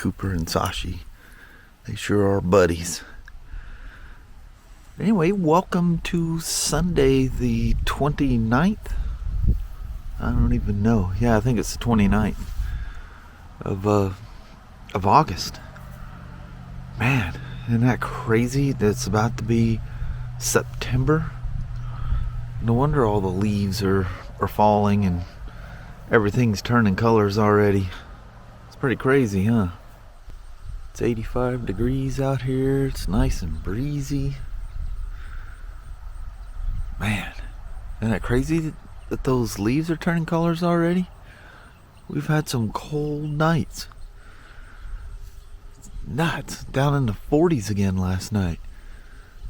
Cooper and Sashi. They sure are buddies. Anyway, welcome to Sunday the 29th. I don't even know. Yeah, I think it's the 29th of August. Man, isn't that crazy that it's about to be September? No wonder all the leaves are falling and everything's turning colors already. It's pretty crazy, huh? It's 85 degrees out here. It's nice and breezy. Man, isn't that crazy that those leaves are turning colors already? We've had some cold nights. It's nuts. Down in the 40s again last night.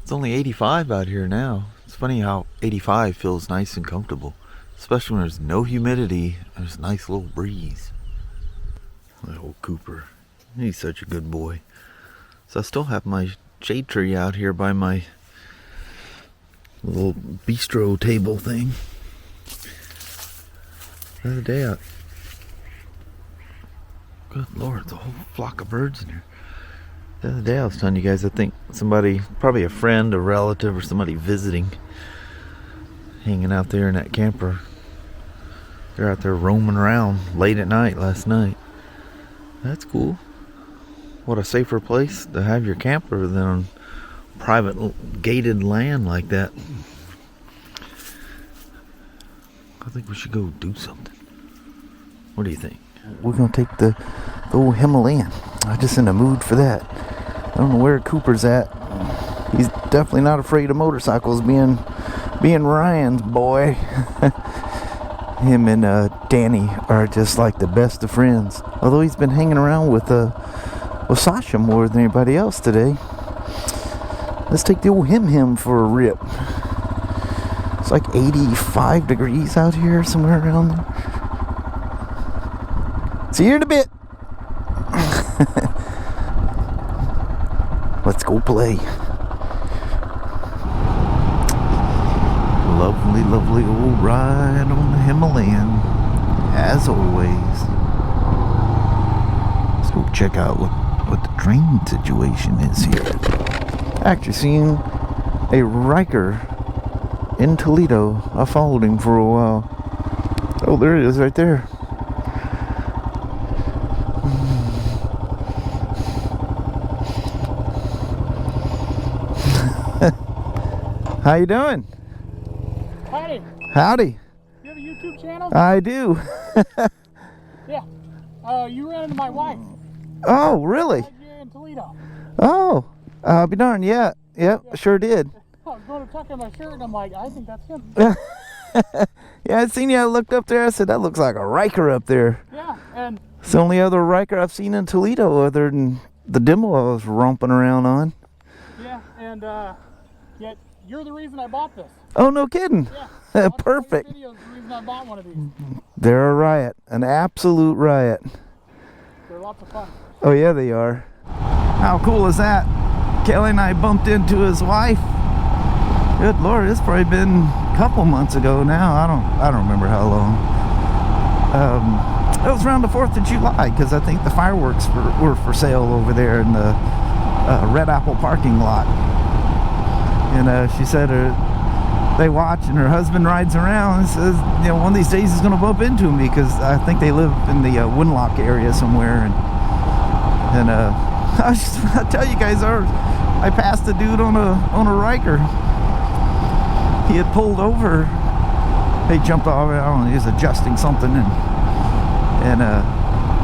It's only 85 out here now. It's funny how 85 feels nice and comfortable, especially when there's no humidity and there's a nice little breeze. That old Cooper, he's such a good boy. So I still have my shade tree out here by my little bistro table thing. The other day, good Lord, it's a whole flock of birds in here. The other day I was telling you guys, I think somebody, probably a friend, a relative, or somebody visiting, hanging out there in that camper. They're out there roaming around late at night last night. That's cool. What a safer place to have your camper than on private gated land like that. I think we should go do something. What do you think? We're gonna take the old Himalayan. I'm just in the mood for that. I don't know where Cooper's at. He's definitely not afraid of motorcycles, being Ryan's boy. Him and Danny are just like the best of friends. Although he's been hanging around with Sasha more than anybody else today. Let's take the old him for a rip. It's like 85 degrees out here, somewhere around there. See you in a bit. Let's go play. Lovely, lovely old ride on the Himalayan, as always. Let's go check out what the train situation is here. Actually seen a Ryker in Toledo. I followed him for a while. Oh, there it is right there. How you doing? Howdy. Howdy. You have a YouTube channel? I do. Yeah. You ran into my wife. Oh, really? You're in Toledo. Oh, I'll be darned. Yeah, yeah, sure did. I was going to tuck in my shirt and I'm like, I think that's him. Yeah, I seen you. I looked up there. I said, that looks like a Ryker up there. Yeah, and It's the only other Ryker I've seen in Toledo other than the demo I was romping around on. yeah, and yet you're the reason I bought this. Oh, no kidding. Yeah. Perfect. Videos, the reason I bought one of these. They're a riot. An absolute riot. They're lots of fun. Oh, yeah, they are. How cool is that? Kelly and I bumped into his wife. Good Lord, it's probably been a couple months ago now. I don't remember how long. It was around the 4th of July, because I think the fireworks were for sale over there in the Red Apple parking lot. And she said they watch, and her husband rides around and says, you know, one of these days he's going to bump into me, because I think they live in the Winlock area somewhere. And I tell you guys, I passed a dude on a Ryker. He had pulled over. He jumped off. I don't know, he was adjusting something, and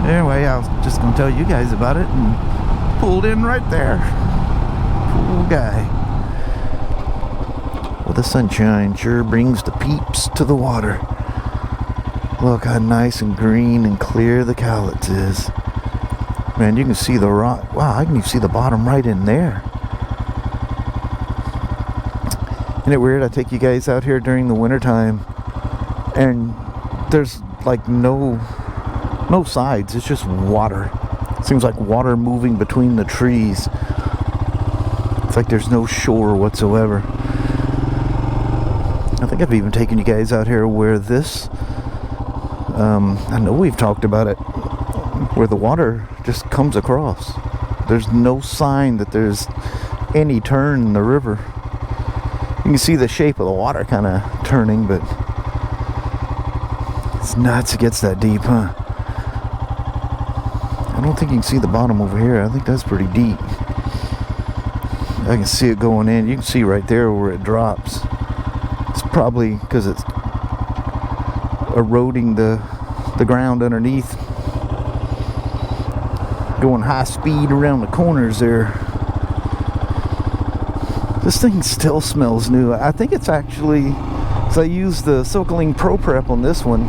anyway, I was just gonna tell you guys about it, and pulled in right there. Cool guy. Well, the sunshine sure brings the peeps to the water. Look how nice and green and clear the Cowlitz is. Man, you can see the rock. Wow, I can even see the bottom right in there. Isn't it weird? I take you guys out here during the wintertime, and there's like no sides. It's just water. It seems like water moving between the trees. It's like there's no shore whatsoever. I think I've even taken you guys out here where this, I know we've talked about it where the water just comes across. There's no sign that there's any turn in the river. You can see the shape of the water kind of turning, but it's nuts. It gets that deep, huh? I don't think you can see the bottom over here. I think that's pretty deep. I can see it going in. You can see right there where it drops. It's probably because it's eroding the ground underneath. Going high speed around the corners there. This thing still smells new. I think it's actually, because I used the Silkaling Pro Prep on this one,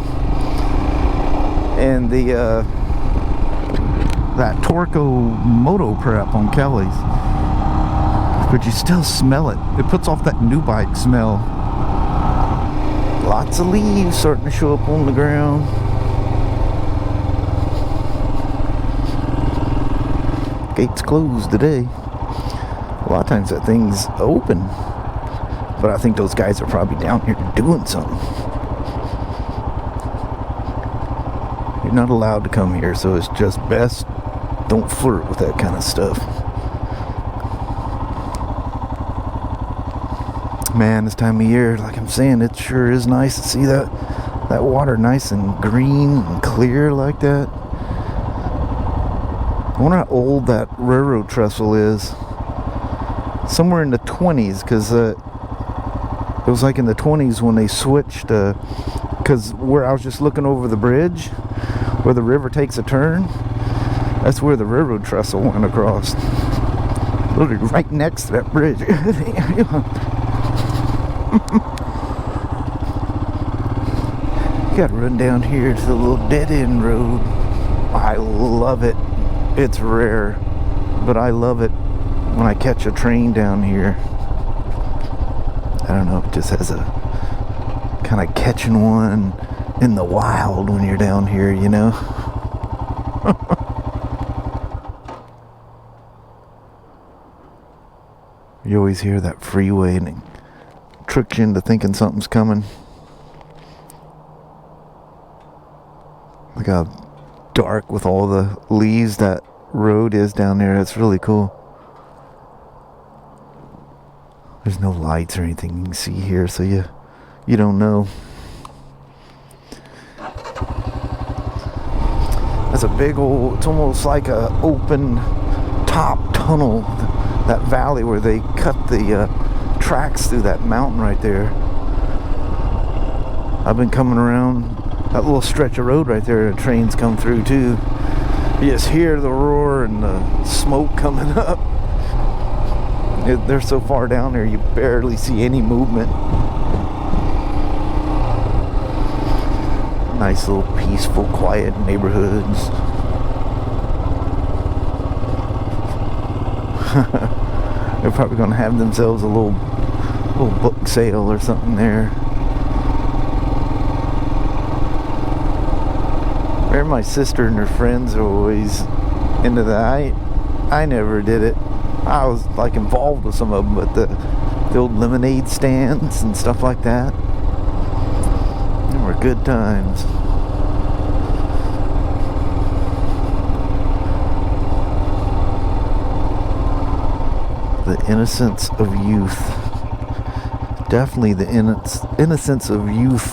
and the that Torco Moto Prep on Kelly's. But you still smell it. It puts off that new bike smell. Lots of leaves starting to show up on the ground. Gates closed today. A lot of times that thing's open, but I think those guys are probably down here doing something. You're not allowed to come here, so it's just best don't flirt with that kind of stuff. Man, this time of year, like I'm saying, it sure is nice to see that water nice and green and clear like that. I wonder how old that railroad trestle is. Somewhere in the 20s, because it was like in the 20s when they switched, because where I was just looking over the bridge, where the river takes a turn, that's where the railroad trestle went across. Literally right next to that bridge. Gotta run down here to the little dead-end road. I love it. It's rare, but I love it when I catch a train down here. I don't know, it just has a kind of catching one in the wild when you're down here, you know. You always hear that freeway and it tricks you into thinking something's coming. Look how dark with all the leaves that road is down there. It's really cool. There's no lights or anything you can see here, so you don't know. That's a big old, it's almost like a open top tunnel, that valley where they cut the tracks through that mountain right there. I've been coming around that little stretch of road right there, trains come through too. You just hear the roar and the smoke coming up. They're so far down there you barely see any movement. Nice little peaceful, quiet neighborhoods. They're probably going to have themselves a little book sale or something there. Where my sister and her friends are always into that. I never did it. I was like involved with some of them, but the old lemonade stands and stuff like that, they were good times. The innocence of youth. Definitely the innocence of youth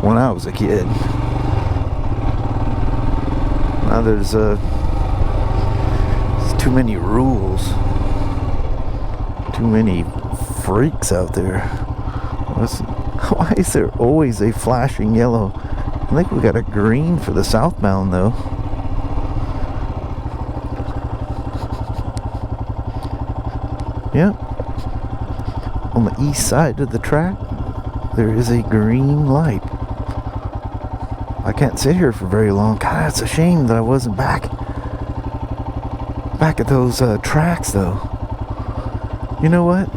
when I was a kid. Now there's too many rules, too many freaks out there. Why is there always a flashing yellow? I think we got a green for the southbound though. Yep. On the east side of the track, there is a green light. I can't sit here for very long. God, it's a shame that I wasn't back at those tracks though. You know what?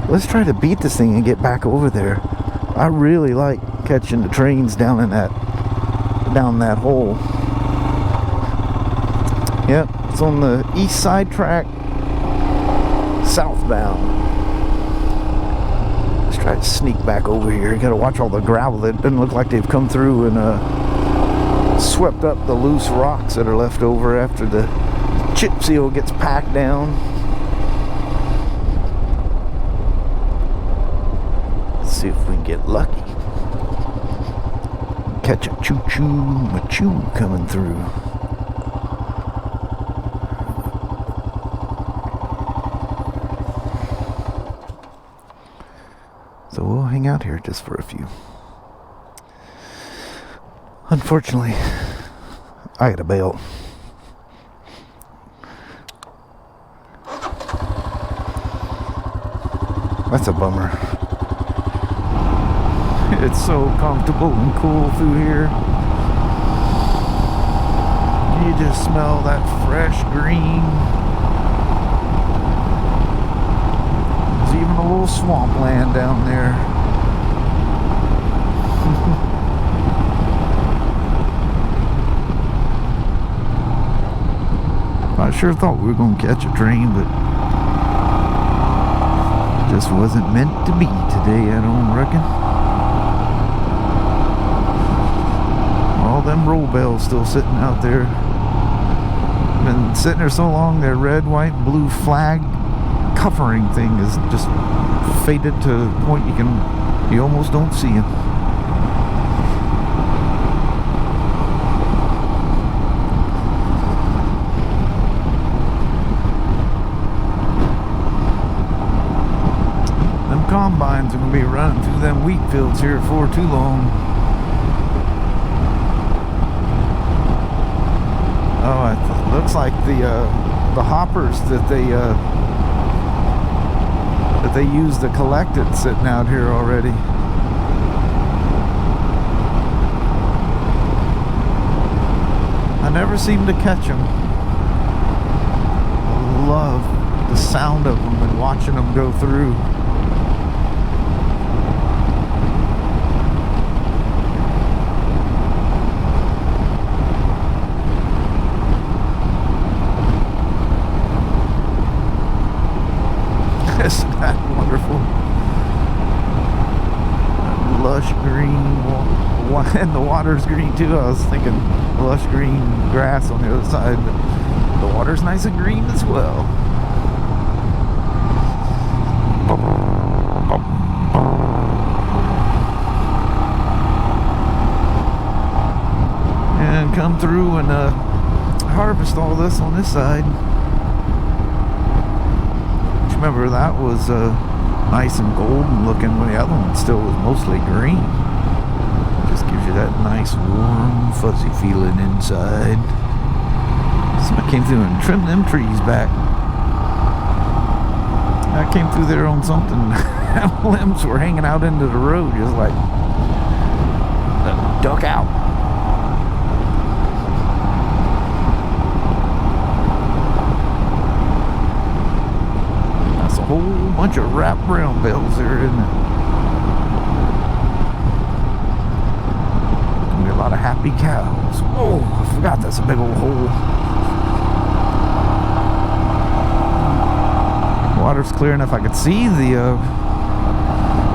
Let's try to beat this thing and get back over there. I really like catching the trains down that hole. Yep, it's on the east side track, southbound. Let's try to sneak back over here. You gotta watch all the gravel. It doesn't look like they've come through and swept up the loose rocks that are left over after the chip seal gets packed down. Let's see if we can get lucky. Catch a choo-choo machoo coming through. So we'll hang out here just for a few. Unfortunately, I gotta bail. That's a bummer. It's so comfortable and cool through here. You just smell that fresh green. There's even a little swampland down there. I sure thought we were going to catch a train, but just wasn't meant to be today, I don't reckon. All them roll bells still sitting out there. Been sitting there so long, their red, white, and blue flag covering thing is just faded to the point you almost don't see them. Combines are going to be running through them wheat fields here for too long. Oh, it looks like the hoppers that they use to collect it sitting out here already. I never seem to catch them. I love the sound of them and watching them go through. Isn't that wonderful? That lush green, and the water's green too. I was thinking lush green grass on the other side, but the water's nice and green as well. And come through and harvest all this on this side. Remember, that was nice and golden looking when the other one still was mostly green. Just gives you that nice warm fuzzy feeling inside. Somebody came through and trimmed them trees back. I came through there on something. Limbs were hanging out into the road, just like duck out. Whole bunch of wrapped brown bells there, isn't it? Gonna be a lot of happy cows. Oh, I forgot that's a big old hole. Water's clear enough I could see that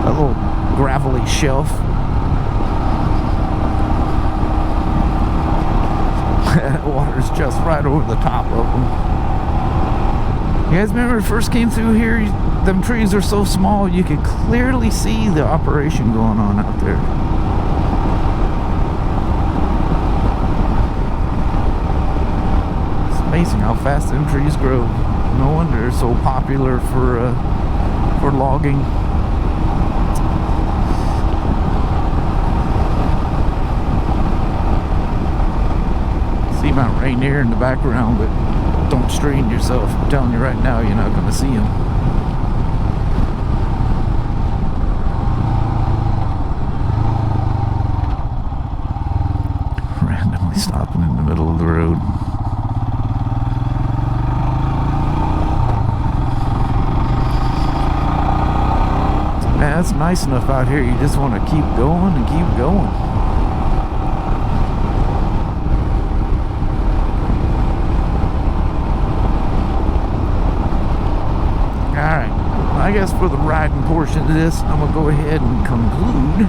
little gravelly shelf. Water's just right over the top of them. You guys remember when we first came through here, them trees are so small you could clearly see the operation going on out there. It's amazing how fast them trees grow. No wonder they're so popular for logging. See Mount Rainier in the background, but don't strain yourself. I'm telling you right now, you're not going to see them. Randomly stopping in the middle of the road. Man, it's nice enough out here. You just want to keep going and keep going. I guess for the riding portion of this, I'm going to go ahead and conclude.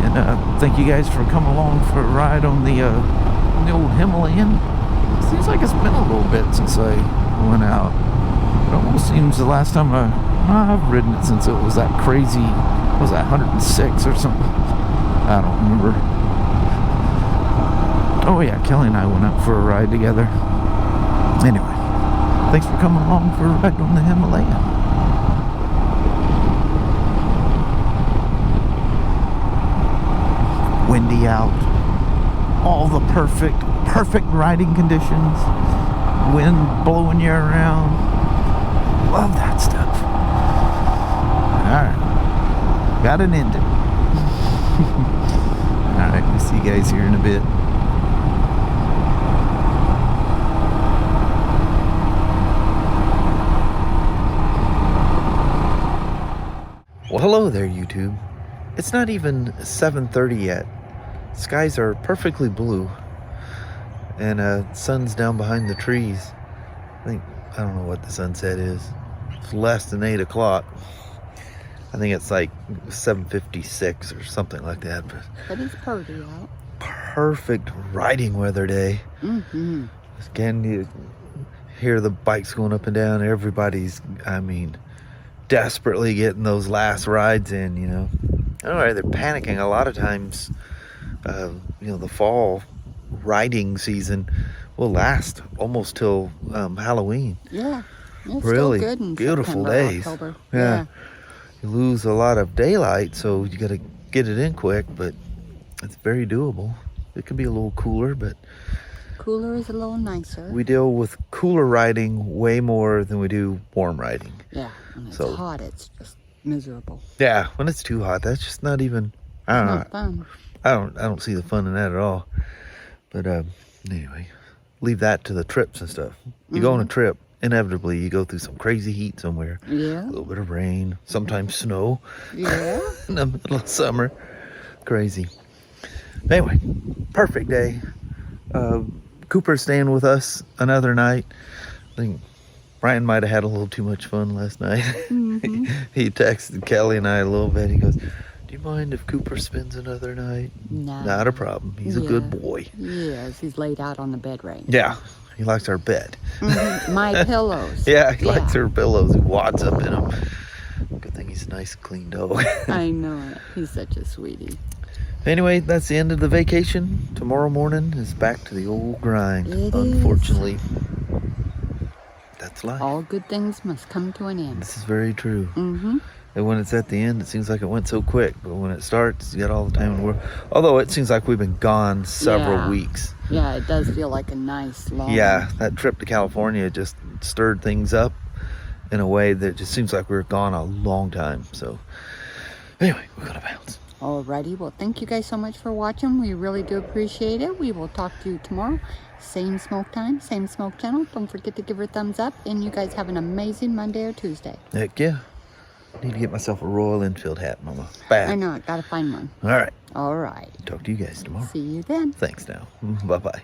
And Thank you guys for coming along for a ride on the old Himalayan. Seems like it's been a little bit since I went out. It almost seems the last time I've ridden it since it was that crazy, what was that, 106 or something? I don't remember. Oh yeah, Kelly and I went out for a ride together. Anyway, thanks for coming along for a ride on the Himalayan. Windy out. All the perfect riding conditions. Wind blowing you around. Love that stuff. Alright. Got it ended. Alright, we'll see you guys here in a bit. Well, hello there, YouTube. It's not even 7:30 yet. Skies are perfectly blue. And sun's down behind the trees. I don't know what the sunset is. It's less than 8 o'clock. I think it's like 7:56 or something like that. But it's pretty out. Perfect riding weather day. Mm-hmm. Again, you hear the bikes going up and down. Everybody's, desperately getting those last rides in, you know. I don't know, they're panicking a lot of times. The fall riding season will last almost till Halloween. Yeah. It's really still good in beautiful September, days. October. Yeah. You lose a lot of daylight, so you got to get it in quick, but it's very doable. It can be a little cooler, but Cooler is a little nicer. we deal with cooler riding way more than we do warm riding. Yeah. When it's So- hot, it's just miserable. Yeah, when it's too hot, that's just not even. I don't know. Not fun. I don't see the fun in that at all. But anyway, leave that to the trips and stuff. You go on a trip, inevitably you go through some crazy heat somewhere. Yeah. A little bit of rain, sometimes snow Yeah. in the middle of summer. Crazy. Anyway, perfect day. Cooper's staying with us another night. I think Brian might have had a little too much fun last night. Mm-hmm. He texted Kelly and I a little bit. He goes, "Do you mind if Cooper spends another night?" No. Not a problem. He's a good boy. Yes, he's laid out on the bed right now. Yeah, he likes our bed. Mhm. My pillows. Yeah, he likes our pillows. He wads up in them. Good thing he's a nice, clean dog. I know it. He's such a sweetie. Anyway, that's the end of the vacation. Tomorrow morning is back to the old grind. It Unfortunately, that's life. All good things must come to an end. This is very true. Mm-hmm. And when it's at the end, it seems like it went so quick. But when it starts, you got all the time in the world. Although it seems like we've been gone several Yeah. weeks. Yeah, it does feel like a nice long. Yeah, that trip to California just stirred things up in a way that just seems like we were gone a long time. So anyway, we're gonna bounce. Alrighty, well, thank you guys so much for watching. We really do appreciate it. We will talk to you tomorrow. Same smoke time, same smoke channel. Don't forget to give her a thumbs up. And you guys have an amazing Monday or Tuesday. Heck yeah. Need to get myself a Royal Enfield hat, Mama. Bad. I know, I gotta find one. All right. Alright. Talk to you guys tomorrow. See you then. Thanks now. Bye-bye.